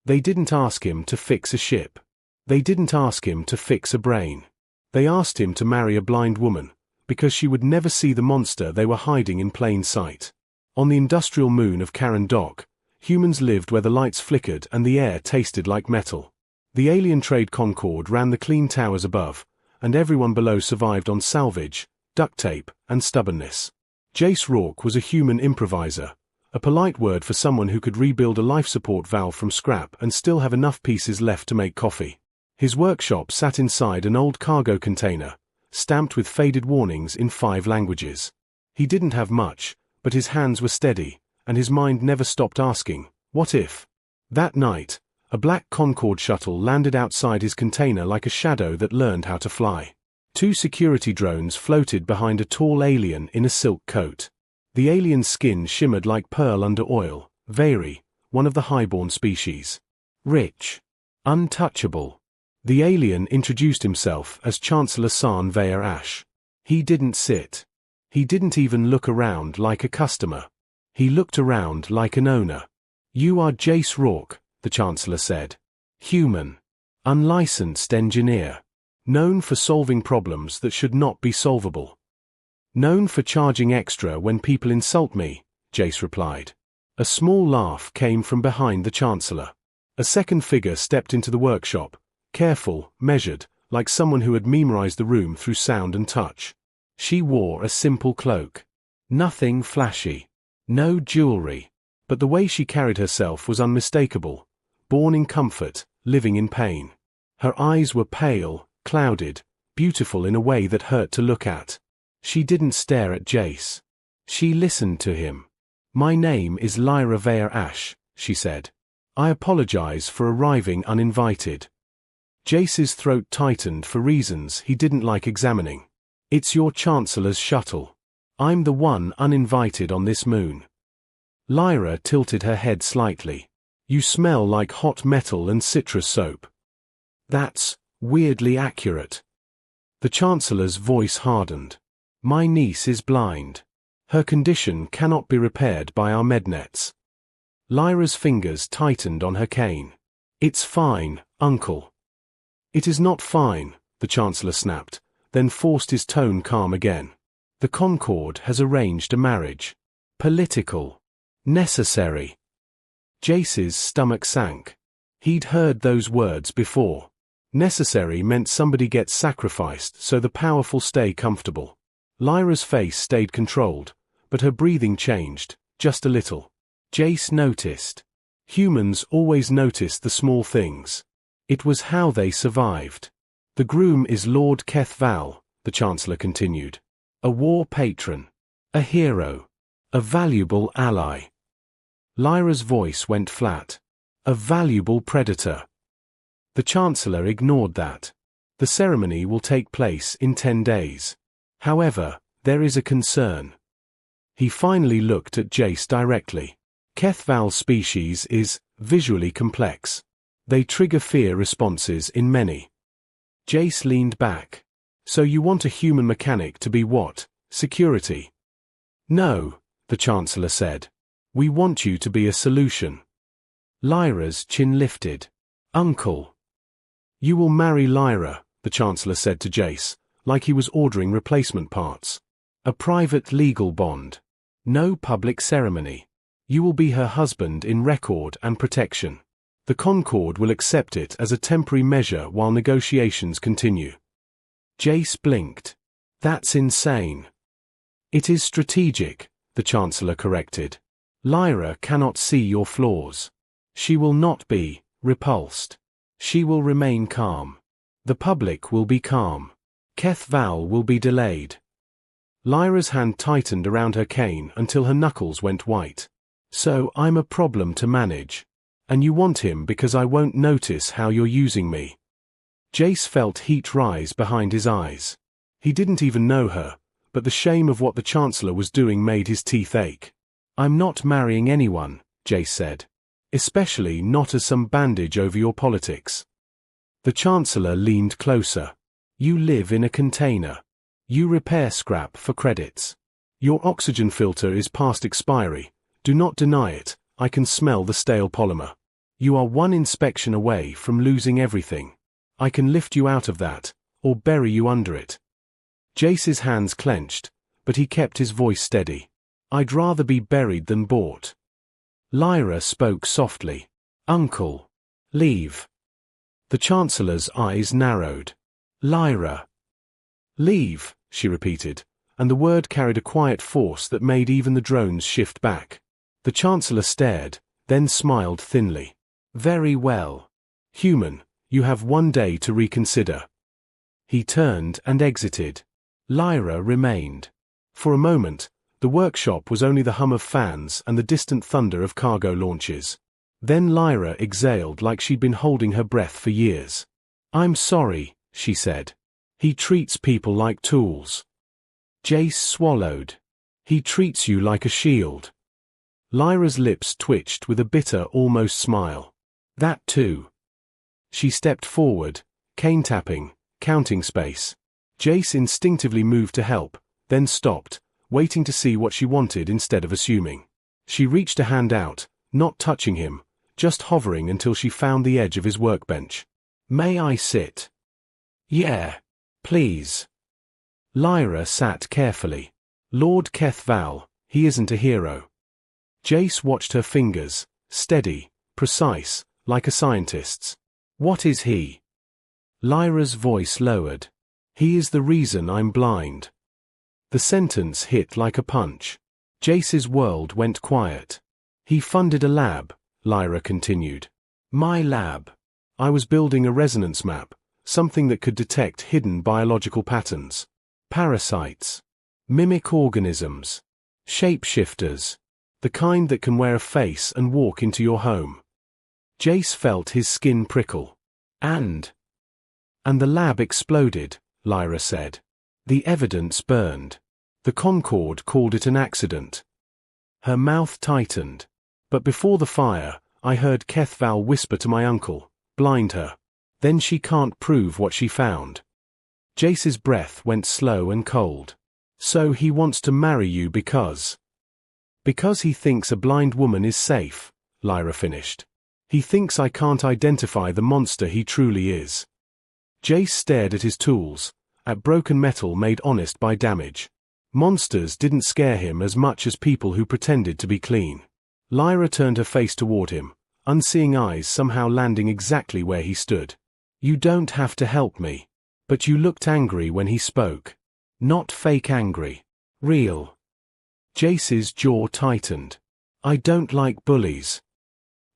They didn't ask him to fix a ship. They didn't ask him to fix a brain. They asked him to marry a blind woman, because she would never see the monster they were hiding in plain sight. On the industrial moon of Karen Dock, humans lived where the lights flickered and the air tasted like metal. The alien trade Concorde ran the clean towers above, and everyone below survived on salvage, duct tape, and stubbornness. Jace Rourke was a human improviser, a polite word for someone who could rebuild a life support valve from scrap and still have enough pieces left to make coffee. His workshop sat inside an old cargo container, stamped with faded warnings in 5 languages. He didn't have much, but his hands were steady, and his mind never stopped asking, what if? That night, a black Concorde shuttle landed outside his container like a shadow that learned how to fly. 2 security drones floated behind a tall alien in a silk coat. The alien's skin shimmered like pearl under oil. Vary, one of the highborn species. Rich. Untouchable. The alien introduced himself as Chancellor San Veer Ash. He didn't sit. He didn't even look around like a customer. He looked around like an owner. You are Jace Rourke, the Chancellor said. Human. Unlicensed engineer. Known for solving problems that should not be solvable. Known for charging extra when people insult me, Jace replied. A small laugh came from behind the Chancellor. A second figure stepped into the workshop, careful, measured, like someone who had memorized the room through sound and touch. She wore a simple cloak. Nothing flashy. No jewelry. But the way she carried herself was unmistakable. Born in comfort, living in pain. Her eyes were pale, clouded, beautiful in a way that hurt to look at. She didn't stare at Jace. She listened to him. My name is Lyra Veer Ash, she said. I apologize for arriving uninvited. Jace's throat tightened for reasons he didn't like examining. It's your Chancellor's shuttle. I'm the one uninvited on this moon. Lyra tilted her head slightly. You smell like hot metal and citrus soap. That's weirdly accurate. The Chancellor's voice hardened. My niece is blind. Her condition cannot be repaired by our mednets. Lyra's fingers tightened on her cane. It's fine, Uncle. It is not fine, the Chancellor snapped, then forced his tone calm again. The Concorde has arranged a marriage. Political. Necessary. Jace's stomach sank. He'd heard those words before. Necessary meant somebody gets sacrificed so the powerful stay comfortable. Lyra's face stayed controlled, but her breathing changed, just a little. Jace noticed. Humans always noticed the small things. It was how they survived. The groom is Lord Keth Val, the Chancellor continued. A war patron. A hero. A valuable ally. Lyra's voice went flat. A valuable predator. The Chancellor ignored that. The ceremony will take place in 10 days. However, there is a concern. He finally looked at Jace directly. Keth Val's species is visually complex. They trigger fear responses in many. Jace leaned back. So you want a human mechanic to be what? Security? No, the Chancellor said. We want you to be a solution. Lyra's chin lifted. Uncle. You will marry Lyra, the Chancellor said to Jace, like he was ordering replacement parts. A private legal bond. No public ceremony. You will be her husband in record and protection. The Concorde will accept it as a temporary measure while negotiations continue. Jace blinked. That's insane. It is strategic, the Chancellor corrected. Lyra cannot see your flaws. She will not be repulsed. She will remain calm. The public will be calm. Keth Val will be delayed. Lyra's hand tightened around her cane until her knuckles went white. So I'm a problem to manage. And you want him because I won't notice how you're using me. Jace felt heat rise behind his eyes. He didn't even know her, but the shame of what the Chancellor was doing made his teeth ache. I'm not marrying anyone, Jace said. Especially not as some bandage over your politics. The Chancellor leaned closer. You live in a container. You repair scrap for credits. Your oxygen filter is past expiry. Do not deny it. I can smell the stale polymer. You are one inspection away from losing everything. I can lift you out of that, or bury you under it. Jace's hands clenched, but he kept his voice steady. I'd rather be buried than bought. Lyra spoke softly. Uncle. Leave. The Chancellor's eyes narrowed. Lyra. Leave, she repeated, and the word carried a quiet force that made even the drones shift back. The Chancellor stared, then smiled thinly. Very well. Human, you have 1 day to reconsider. He turned and exited. Lyra remained. For a moment, the workshop was only the hum of fans and the distant thunder of cargo launches. Then Lyra exhaled like she'd been holding her breath for years. I'm sorry, she said. He treats people like tools. Jace swallowed. He treats you like a shield. Lyra's lips twitched with a bitter, almost smile. That too. She stepped forward, cane tapping, counting space. Jace instinctively moved to help, then stopped, waiting to see what she wanted instead of assuming. She reached a hand out, not touching him, just hovering until she found the edge of his workbench. May I sit? Yeah. Please. Lyra sat carefully. Lord Kethval, he isn't a hero. Jace watched her fingers, steady, precise, like a scientist's. What is he? Lyra's voice lowered. He is the reason I'm blind. The sentence hit like a punch. Jace's world went quiet. He funded a lab, Lyra continued. My lab. I was building a resonance map, something that could detect hidden biological patterns. Parasites. Mimic organisms. Shapeshifters. The kind that can wear a face and walk into your home. Jace felt his skin prickle. And the lab exploded, Lyra said. The evidence burned. The Concord called it an accident. Her mouth tightened. But before the fire, I heard Kethval whisper to my uncle, blind her. Then she can't prove what she found. Jace's breath went slow and cold. So he wants to marry you because he thinks a blind woman is safe, Lyra finished. He thinks I can't identify the monster he truly is. Jace stared at his tools, at broken metal made honest by damage. Monsters didn't scare him as much as people who pretended to be clean. Lyra turned her face toward him, unseeing eyes somehow landing exactly where he stood. You don't have to help me. But you looked angry when he spoke. Not fake angry. Real. Jace's jaw tightened. I don't like bullies.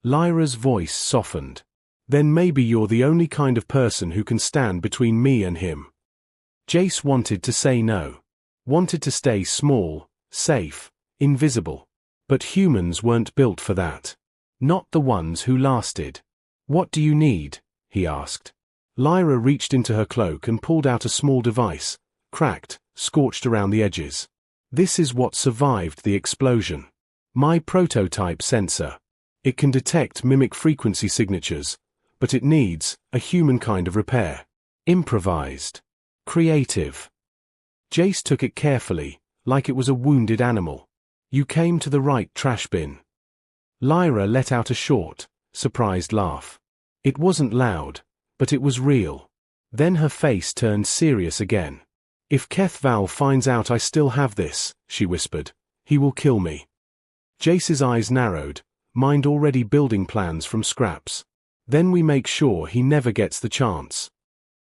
Lyra's voice softened. Then maybe you're the only kind of person who can stand between me and him. Jace wanted to say no. Wanted to stay small, safe, invisible. But humans weren't built for that. Not the ones who lasted. What do you need? He asked. Lyra reached into her cloak and pulled out a small device, cracked, scorched around the edges. This is what survived the explosion. My prototype sensor. It can detect mimic frequency signatures, but it needs a human kind of repair. Improvised. Creative. Jace took it carefully, like it was a wounded animal. You came to the right trash bin. Lyra let out a short, surprised laugh. It wasn't loud, but it was real. Then her face turned serious again. If Kethval finds out I still have this, she whispered, he will kill me. Jace's eyes narrowed, mind already building plans from scraps. Then we make sure he never gets the chance.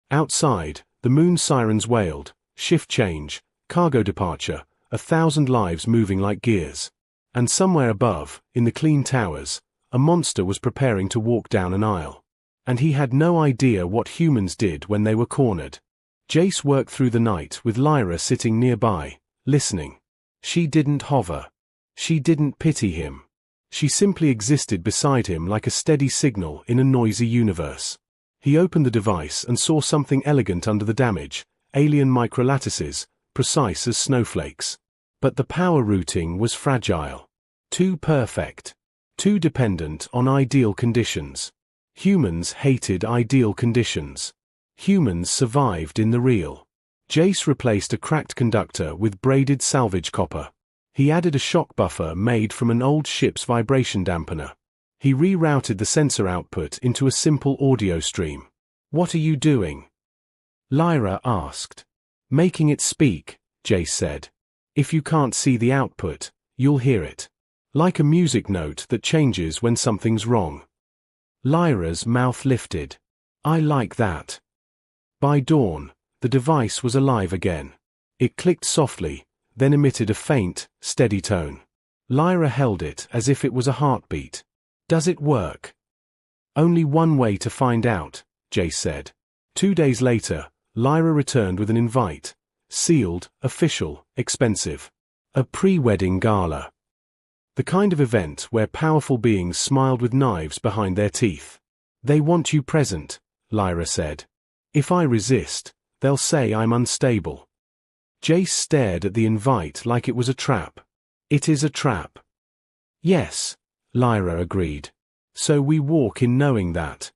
Outside, the moon sirens wailed, shift change, cargo departure, 1,000 lives moving like gears. And somewhere above, in the clean towers, a monster was preparing to walk down an aisle. And he had no idea what humans did when they were cornered. Jace worked through the night with Lyra sitting nearby, listening. She didn't hover. She didn't pity him. She simply existed beside him like a steady signal in a noisy universe. He opened the device and saw something elegant under the damage, alien microlattices, precise as snowflakes. But the power routing was fragile. Too perfect. Too dependent on ideal conditions. Humans hated ideal conditions. Humans survived in the real. Jace replaced a cracked conductor with braided salvage copper. He added a shock buffer made from an old ship's vibration dampener. He rerouted the sensor output into a simple audio stream. "What are you doing?" Lyra asked. "Making it speak," Jace said. "If you can't see the output, you'll hear it. Like a music note that changes when something's wrong." Lyra's mouth lifted. "I like that." By dawn, the device was alive again. It clicked softly, then emitted a faint, steady tone. Lyra held it as if it was a heartbeat. "Does it work?" "Only one way to find out," Jace said. 2 days later, Lyra returned with an invite. Sealed, official, expensive. A pre-wedding gala. The kind of event where powerful beings smiled with knives behind their teeth. "They want you present," Lyra said. "If I resist, they'll say I'm unstable." Jace stared at the invite like it was a trap. "It is a trap." "Yes," Lyra agreed. "So we walk in knowing that."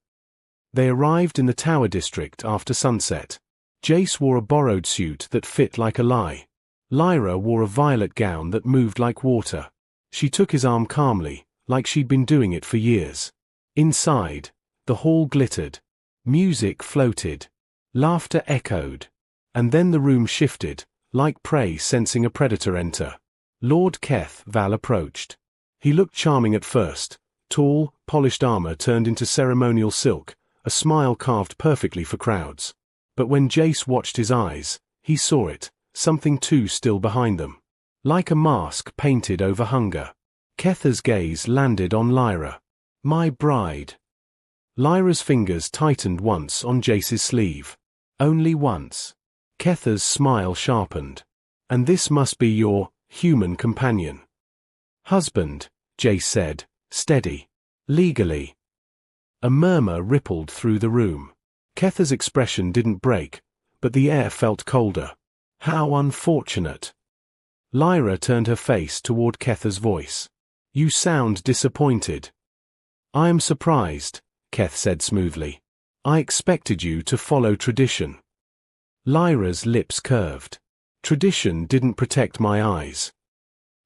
They arrived in the Tower District after sunset. Jace wore a borrowed suit that fit like a lie. Lyra wore a violet gown that moved like water. She took his arm calmly, like she'd been doing it for years. Inside, the hall glittered. Music floated. Laughter echoed. And then the room shifted, like prey sensing a predator enter. Lord Keth Val approached. He looked charming at first. Tall, polished armor turned into ceremonial silk, a smile carved perfectly for crowds. But when Jace watched his eyes, he saw it, something too still behind them. Like a mask painted over hunger. Ketha's gaze landed on Lyra. "My bride." Lyra's fingers tightened once on Jace's sleeve. Only once. Ketha's smile sharpened. "And this must be your human companion." "Husband," Jace said, steady. "Legally." A murmur rippled through the room. Ketha's expression didn't break, but the air felt colder. "How unfortunate." Lyra turned her face toward Ketha's voice. "You sound disappointed." "I am surprised," Keth said smoothly. "I expected you to follow tradition." Lyra's lips curved. "Tradition didn't protect my eyes."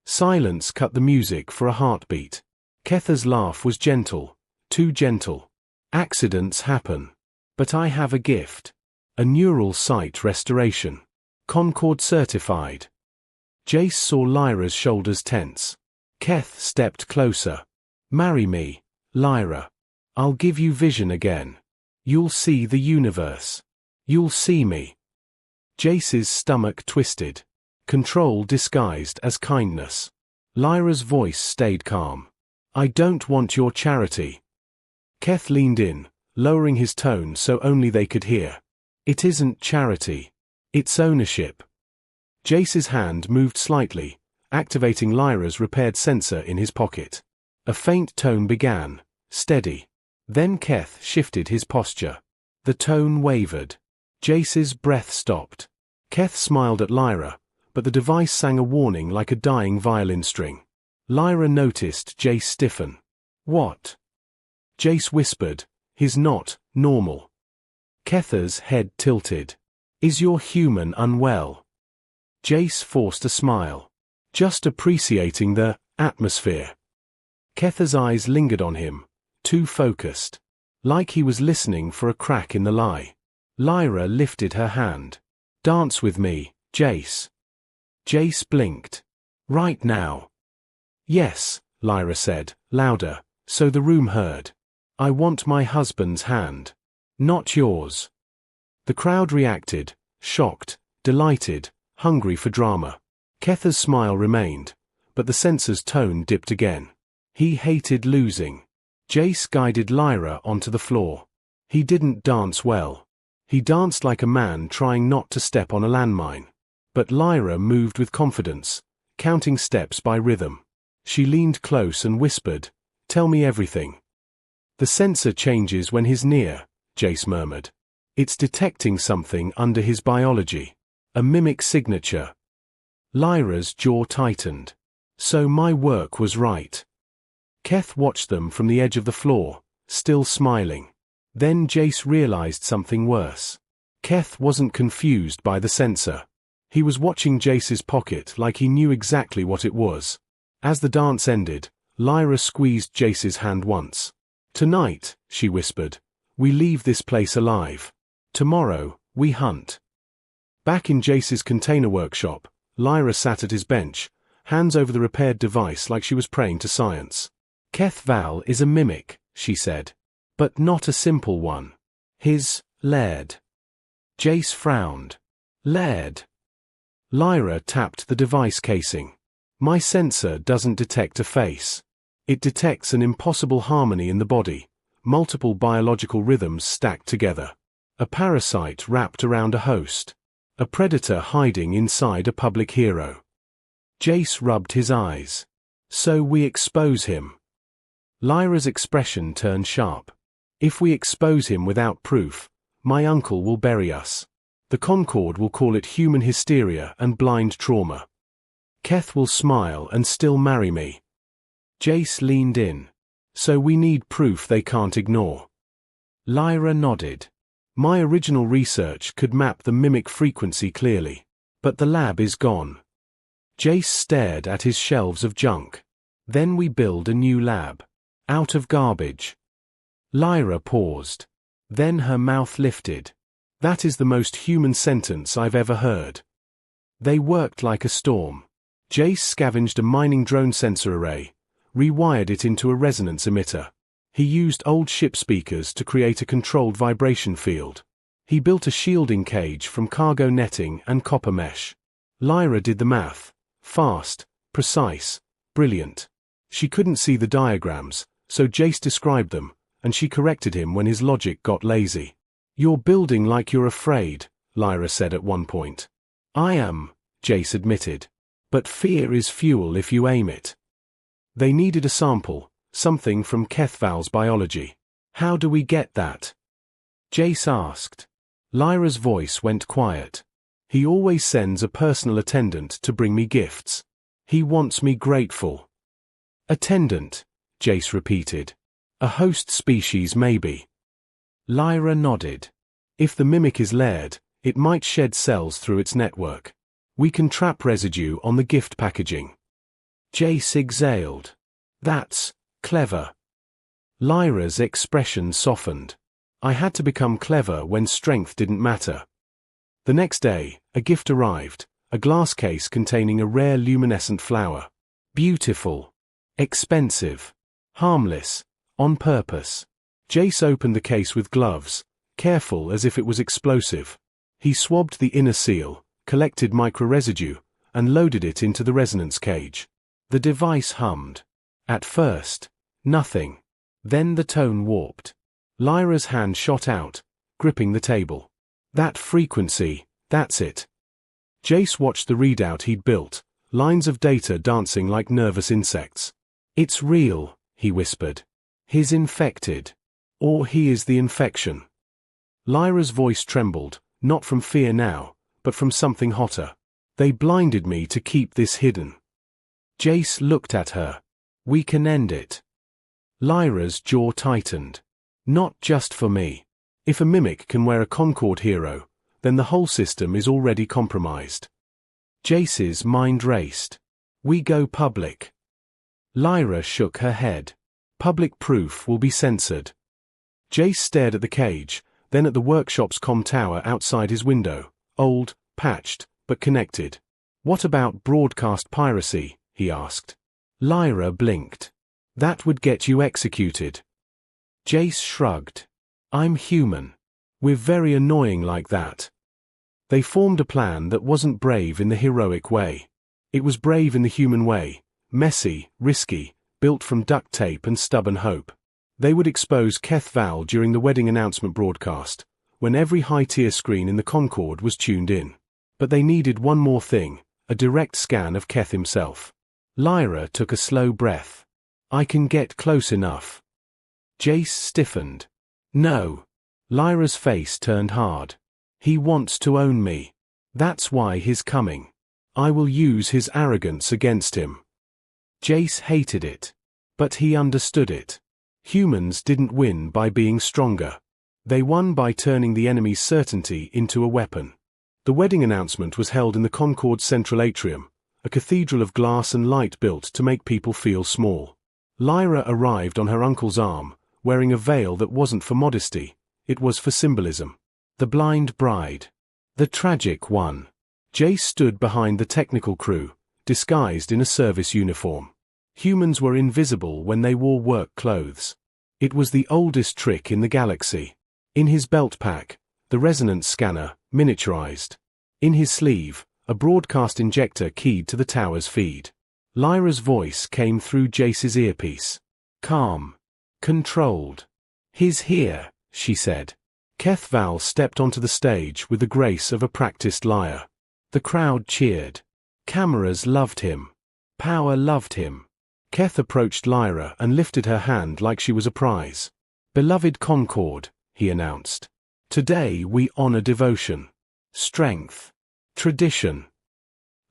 Silence cut the music for a heartbeat. Ketha's laugh was gentle, too gentle. "Accidents happen. But I have a gift. A neural sight restoration. Concord certified." Jace saw Lyra's shoulders tense. Keth stepped closer. "Marry me, Lyra. I'll give you vision again. You'll see the universe. You'll see me." Jace's stomach twisted. Control disguised as kindness. Lyra's voice stayed calm. "I don't want your charity." Keth leaned in, lowering his tone so only they could hear. "It isn't charity. It's ownership." Jace's hand moved slightly, activating Lyra's repaired sensor in his pocket. A faint tone began, steady. Then Keth shifted his posture. The tone wavered. Jace's breath stopped. Keth smiled at Lyra, but the device sang a warning like a dying violin string. Lyra noticed Jace stiffen. "What?" Jace whispered, "He's not normal." Ketha's head tilted. "Is your human unwell?" Jace forced a smile. "Just appreciating the atmosphere." Ketha's eyes lingered on him, too focused. Like he was listening for a crack in the lie. Lyra lifted her hand. "Dance with me, Jace." Jace blinked. "Right now." "Yes," Lyra said, louder, so the room heard. "I want my husband's hand. Not yours." The crowd reacted, shocked, delighted, hungry for drama. Ketha's smile remained, but the censor's tone dipped again. He hated losing. Jace guided Lyra onto the floor. He didn't dance well. He danced like a man trying not to step on a landmine. But Lyra moved with confidence, counting steps by rhythm. She leaned close and whispered, "Tell me everything." "The sensor changes when he's near," Jace murmured. "It's detecting something under his biology. A mimic signature." Lyra's jaw tightened. "So my work was right." Keth watched them from the edge of the floor, still smiling. Then Jace realized something worse. Keth wasn't confused by the sensor. He was watching Jace's pocket like he knew exactly what it was. As the dance ended, Lyra squeezed Jace's hand once. "Tonight," she whispered, "we leave this place alive. Tomorrow, we hunt." Back in Jace's container workshop, Lyra sat at his bench, hands over the repaired device like she was praying to science. "Keth Val is a mimic," she said. "But not a simple one. His laird." Jace frowned. "Laird?" Lyra tapped the device casing. "My sensor doesn't detect a face. It detects an impossible harmony in the body, multiple biological rhythms stacked together. A parasite wrapped around a host. A predator hiding inside a public hero." Jace rubbed his eyes. "So we expose him." Lyra's expression turned sharp. "If we expose him without proof, my uncle will bury us. The Concord will call it human hysteria and blind trauma. Keth will smile and still marry me." Jace leaned in. "So we need proof they can't ignore." Lyra nodded. "My original research could map the mimic frequency clearly. But the lab is gone." Jace stared at his shelves of junk. "Then we build a new lab. Out of garbage." Lyra paused. Then her mouth lifted. "That is the most human sentence I've ever heard." They worked like a storm. Jace scavenged a mining drone sensor array, rewired it into a resonance emitter. He used old ship speakers to create a controlled vibration field. He built a shielding cage from cargo netting and copper mesh. Lyra did the math. Fast, precise, brilliant. She couldn't see the diagrams, so Jace described them, and she corrected him when his logic got lazy. "You're building like you're afraid," Lyra said at one point. "I am," Jace admitted. "But fear is fuel if you aim it." They needed a sample, something from Keth Val's biology. "How do we get that?" Jace asked. Lyra's voice went quiet. "He always sends a personal attendant to bring me gifts. He wants me grateful." "Attendant," Jace repeated. "A host species maybe." Lyra nodded. "If the mimic is layered, it might shed cells through its network. We can trap residue on the gift packaging." Jace exhaled. "That's clever." Lyra's expression softened. "I had to become clever when strength didn't matter." The next day, a gift arrived, a glass case containing a rare luminescent flower. Beautiful. Expensive. Harmless. On purpose. Jace opened the case with gloves, careful as if it was explosive. He swabbed the inner seal, collected microresidue, and loaded it into the resonance cage. The device hummed. At first, nothing. Then the tone warped. Lyra's hand shot out, gripping the table. "That frequency, that's it." Jace watched the readout he'd built, lines of data dancing like nervous insects. "It's real," he whispered. "He's infected. Or he is the infection." Lyra's voice trembled, not from fear now, but from something hotter. "They blinded me to keep this hidden." Jace looked at her. "We can end it." Lyra's jaw tightened. "Not just for me. If a mimic can wear a Concord hero, then the whole system is already compromised." Jace's mind raced. "We go public." Lyra shook her head. "Public proof will be censored." Jace stared at the cage, then at the workshop's comm tower outside his window, old, patched, but connected. "What about broadcast piracy?" he asked. Lyra blinked. "That would get you executed." Jace shrugged. "I'm human. We're very annoying like that." They formed a plan that wasn't brave in the heroic way. It was brave in the human way, messy, risky, built from duct tape and stubborn hope. They would expose Keth Val during the wedding announcement broadcast, when every high-tier screen in the Concord was tuned in. But they needed one more thing, a direct scan of Keth himself. Lyra took a slow breath. "I can get close enough." Jace stiffened. "No." Lyra's face turned hard. "He wants to own me. That's why he's coming. I will use his arrogance against him." Jace hated it. But he understood it. Humans didn't win by being stronger. They won by turning the enemy's certainty into a weapon. The wedding announcement was held in the Concord's central atrium, a cathedral of glass and light built to make people feel small. Lyra arrived on her uncle's arm, wearing a veil that wasn't for modesty, it was for symbolism. The blind bride. The tragic one. Jace stood behind the technical crew, disguised in a service uniform. Humans were invisible when they wore work clothes. It was the oldest trick in the galaxy. In his belt pack, the resonance scanner, miniaturized. In his sleeve, a broadcast injector keyed to the tower's feed. Lyra's voice came through Jace's earpiece. Calm. Controlled. "He's here," she said. Keth Val stepped onto the stage with the grace of a practiced liar. The crowd cheered. Cameras loved him. Power loved him. Keth approached Lyra and lifted her hand like she was a prize. "Beloved Concord," he announced. "Today we honor devotion. Strength. Tradition."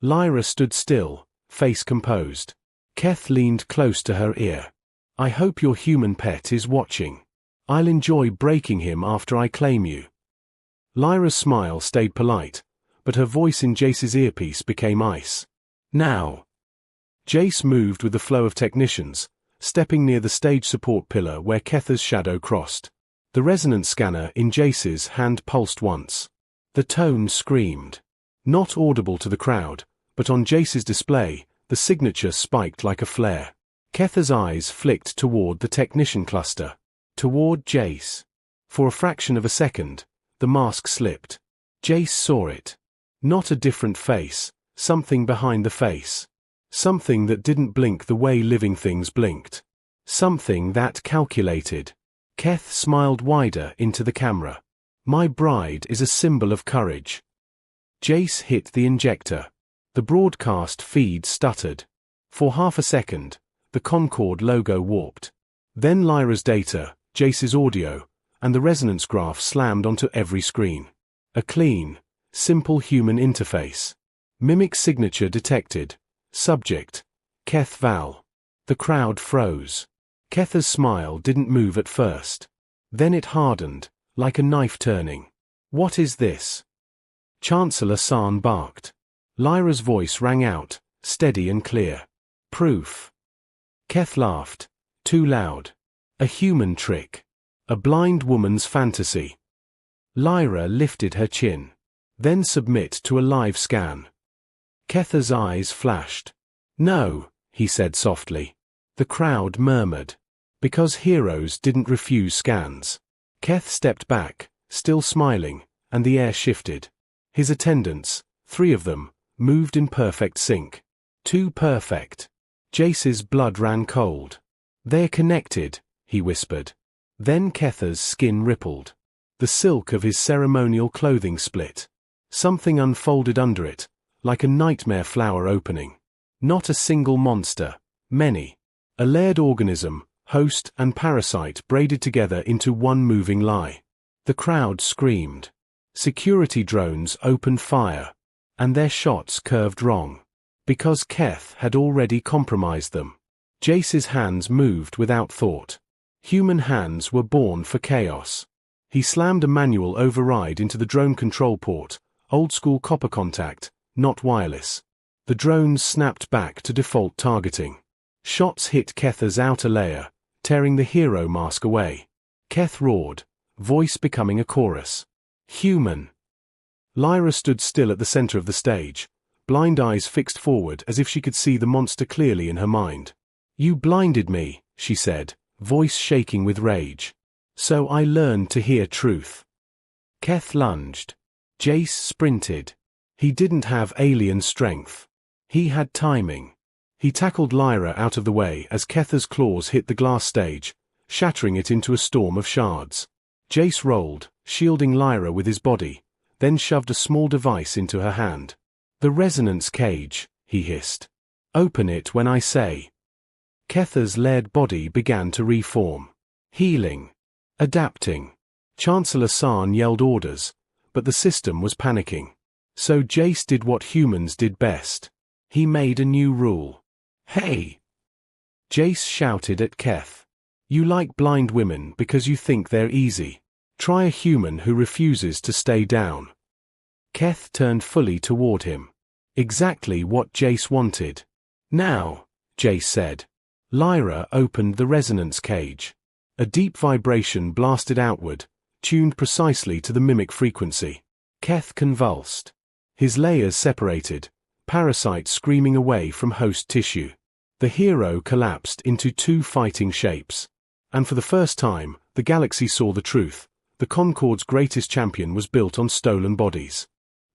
Lyra stood still, face composed. Keth leaned close to her ear. "I hope your human pet is watching. I'll enjoy breaking him after I claim you." Lyra's smile stayed polite, but her voice in Jace's earpiece became ice. "Now." Jace moved with the flow of technicians, stepping near the stage support pillar where Ketha's shadow crossed. The resonance scanner in Jace's hand pulsed once. The tone screamed. Not audible to the crowd, but on Jace's display, the signature spiked like a flare. Ketha's eyes flicked toward the technician cluster. Toward Jace. For a fraction of a second, the mask slipped. Jace saw it. Not a different face, something behind the face. Something that didn't blink the way living things blinked. Something that calculated. Keth smiled wider into the camera. "My bride is a symbol of courage." Jace hit the injector. The broadcast feed stuttered. For half a second, the Concord logo warped. Then Lyra's data, Jace's audio, and the resonance graph slammed onto every screen. A clean, simple human interface. Mimic signature detected. Subject: Keth Val. The crowd froze. Ketha's smile didn't move at first. Then it hardened, like a knife turning. "What is this?" Chancellor San barked. Lyra's voice rang out, steady and clear. "Proof." Keth laughed. Too loud. "A human trick. A blind woman's fantasy." Lyra lifted her chin. "Then submit to a live scan." Ketha's eyes flashed. "No," he said softly. The crowd murmured. Because heroes didn't refuse scans. Keth stepped back, still smiling, and the air shifted. His attendants, 3 of them, moved in perfect sync. Too perfect. Jace's blood ran cold. "They're connected," he whispered. Then Ketha's skin rippled. The silk of his ceremonial clothing split. Something unfolded under it, like a nightmare flower opening. Not a single monster, many. A layered organism, host and parasite braided together into one moving lie. The crowd screamed. Security drones opened fire. And their shots curved wrong. Because Keth had already compromised them. Jace's hands moved without thought. Human hands were born for chaos. He slammed a manual override into the drone control port, old-school copper contact, not wireless. The drones snapped back to default targeting. Shots hit Ketha's outer layer, tearing the hero mask away. Keth roared, voice becoming a chorus. "Human." Lyra stood still at the center of the stage, blind eyes fixed forward as if she could see the monster clearly in her mind. "You blinded me," she said, voice shaking with rage. "So I learned to hear truth." Keth lunged. Jace sprinted. He didn't have alien strength. He had timing. He tackled Lyra out of the way as Ketha's claws hit the glass stage, shattering it into a storm of shards. Jace rolled, shielding Lyra with his body, then shoved a small device into her hand. "The resonance cage," he hissed. "Open it when I say." Ketha's layered body began to reform. Healing. Adapting. Chancellor San yelled orders, but the system was panicking. So Jace did what humans did best. He made a new rule. "Hey!" Jace shouted at Keth. "You like blind women because you think they're easy. Try a human who refuses to stay down." Keth turned fully toward him. Exactly what Jace wanted. "Now," Jace said. Lyra opened the resonance cage. A deep vibration blasted outward, tuned precisely to the mimic frequency. Keth convulsed. His layers separated, parasites screaming away from host tissue. The hero collapsed into two fighting shapes. And for the first time, the galaxy saw the truth. The Concord's greatest champion was built on stolen bodies.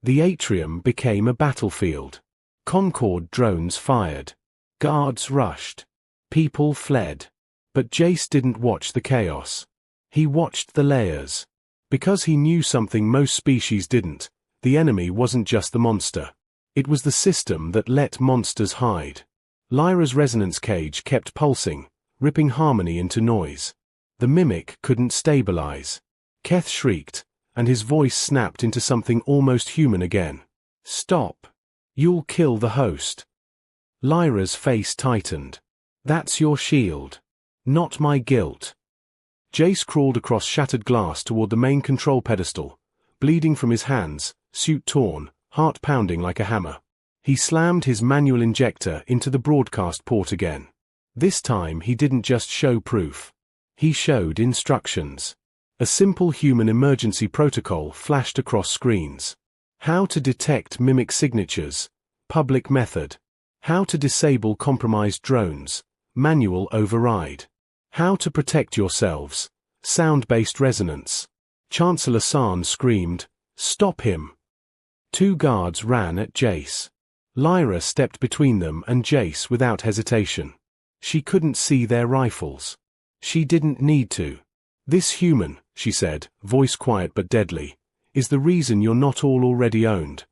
The atrium became a battlefield. Concord drones fired. Guards rushed. People fled. But Jace didn't watch the chaos. He watched the layers. Because he knew something most species didn't, the enemy wasn't just the monster. It was the system that let monsters hide. Lyra's resonance cage kept pulsing, ripping harmony into noise. The mimic couldn't stabilize. Keth shrieked, and his voice snapped into something almost human again. "Stop. You'll kill the host." Lyra's face tightened. "That's your shield. Not my guilt." Jace crawled across shattered glass toward the main control pedestal, bleeding from his hands, suit torn, heart pounding like a hammer. He slammed his manual injector into the broadcast port again. This time he didn't just show proof. He showed instructions. A simple human emergency protocol flashed across screens. How to detect mimic signatures, public method. How to disable compromised drones, manual override. How to protect yourselves, sound-based resonance. Chancellor San screamed, "Stop him!" Two guards ran at Jace. Lyra stepped between them and Jace without hesitation. She couldn't see their rifles. She didn't need to. "This human," she said, voice quiet but deadly, "is the reason you're not all already owned."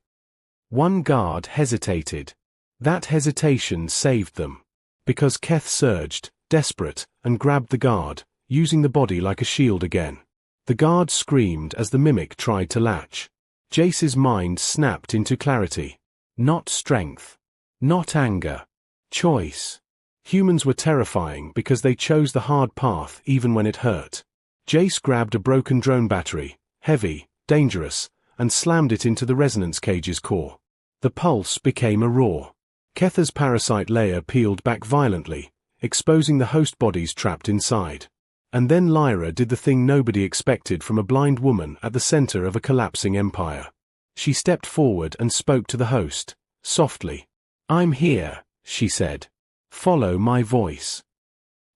One guard hesitated. That hesitation saved them. Because Keth surged, desperate, and grabbed the guard, using the body like a shield again. The guard screamed as the mimic tried to latch. Jace's mind snapped into clarity. Not strength. Not anger. Choice. Humans were terrifying because they chose the hard path even when it hurt. Jace grabbed a broken drone battery, heavy, dangerous, and slammed it into the resonance cage's core. The pulse became a roar. Ketha's parasite layer peeled back violently, exposing the host bodies trapped inside. And then Lyra did the thing nobody expected from a blind woman at the center of a collapsing empire. She stepped forward and spoke to the host, softly. "I'm here," she said. "Follow my voice."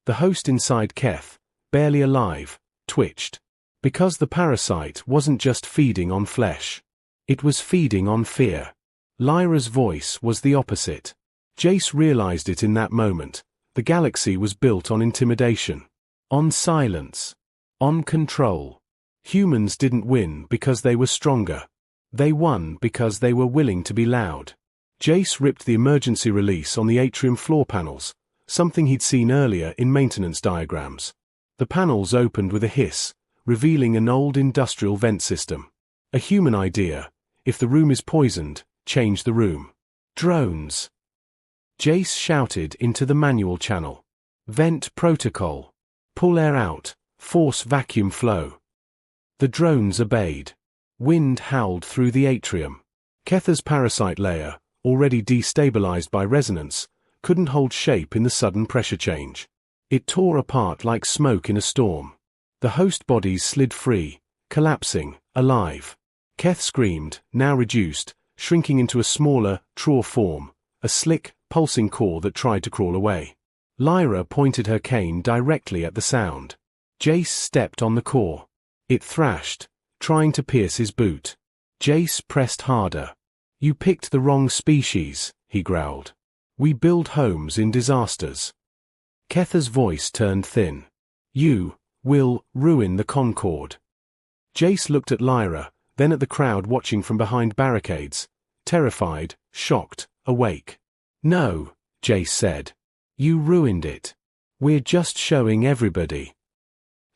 The host inside Keth, barely alive, twitched. Because the parasite wasn't just feeding on flesh. It was feeding on fear. Lyra's voice was the opposite. Jace realized it in that moment. The galaxy was built on intimidation. On silence. On control. Humans didn't win because they were stronger. They won because they were willing to be loud. Jace ripped the emergency release on the atrium floor panels, something he'd seen earlier in maintenance diagrams. The panels opened with a hiss, revealing an old industrial vent system. A human idea: if the room is poisoned, change the room. Drones. Jace shouted into the manual channel. Vent protocol. Pull air out, force vacuum flow. The drones obeyed. Wind howled through the atrium. Ketha's parasite layer, already destabilized by resonance, couldn't hold shape in the sudden pressure change. It tore apart like smoke in a storm. The host bodies slid free, collapsing, alive. Keth screamed, now reduced, shrinking into a smaller, truer form, a slick, pulsing core that tried to crawl away. Lyra pointed her cane directly at the sound. Jace stepped on the core. It thrashed, trying to pierce his boot. Jace pressed harder. "You picked the wrong species," he growled. "We build homes in disasters." Ketha's voice turned thin. "You will ruin the Concord." Jace looked at Lyra, then at the crowd watching from behind barricades, terrified, shocked, awake. "No," Jace said. "You ruined it. We're just showing everybody."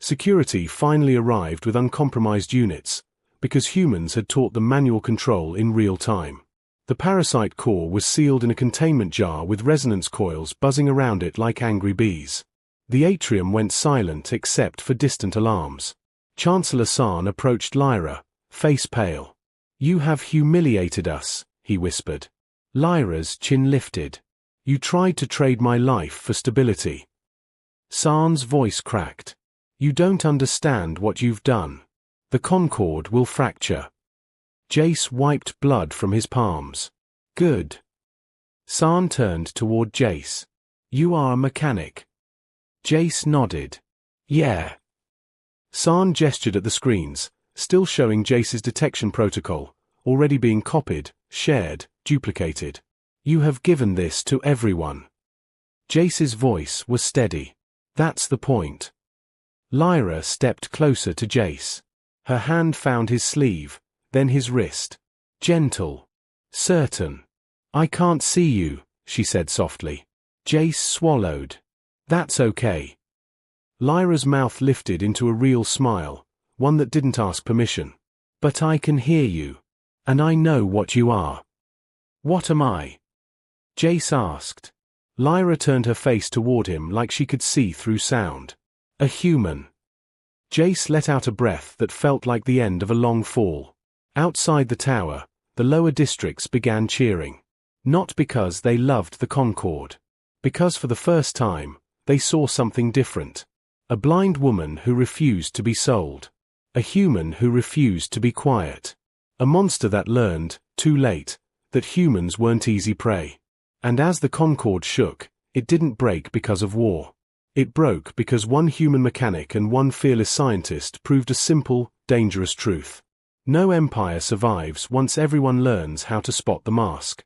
Security finally arrived with uncompromised units, because humans had taught them manual control in real time. The parasite core was sealed in a containment jar with resonance coils buzzing around it like angry bees. The atrium went silent except for distant alarms. Chancellor San approached Lyra, face pale. "You have humiliated us," he whispered. Lyra's chin lifted. You tried to trade my life for stability. Saan's voice cracked. You don't understand what you've done. The Concord will fracture. Jace wiped blood from his palms. Good. Saan turned toward Jace. You are a mechanic. Jace nodded. Yeah. Saan gestured at the screens, still showing Jace's detection protocol, already being copied, shared, duplicated. You have given this to everyone. Jace's voice was steady. That's the point. Lyra stepped closer to Jace. Her hand found his sleeve, then his wrist. Gentle. Certain. I can't see you, she said softly. Jace swallowed. That's okay. Lyra's mouth lifted into a real smile, one that didn't ask permission. But I can hear you. And I know what you are. What am I? Jace asked. Lyra turned her face toward him like she could see through sound. A human. Jace let out a breath that felt like the end of a long fall. Outside the tower, the lower districts began cheering. Not because they loved the Concord. Because for the first time, they saw something different. A blind woman who refused to be sold. A human who refused to be quiet. A monster that learned, too late, that humans weren't easy prey. And as the Concord shook, it didn't break because of war. It broke because one human mechanic and one fearless scientist proved a simple, dangerous truth. No empire survives once everyone learns how to spot the mask.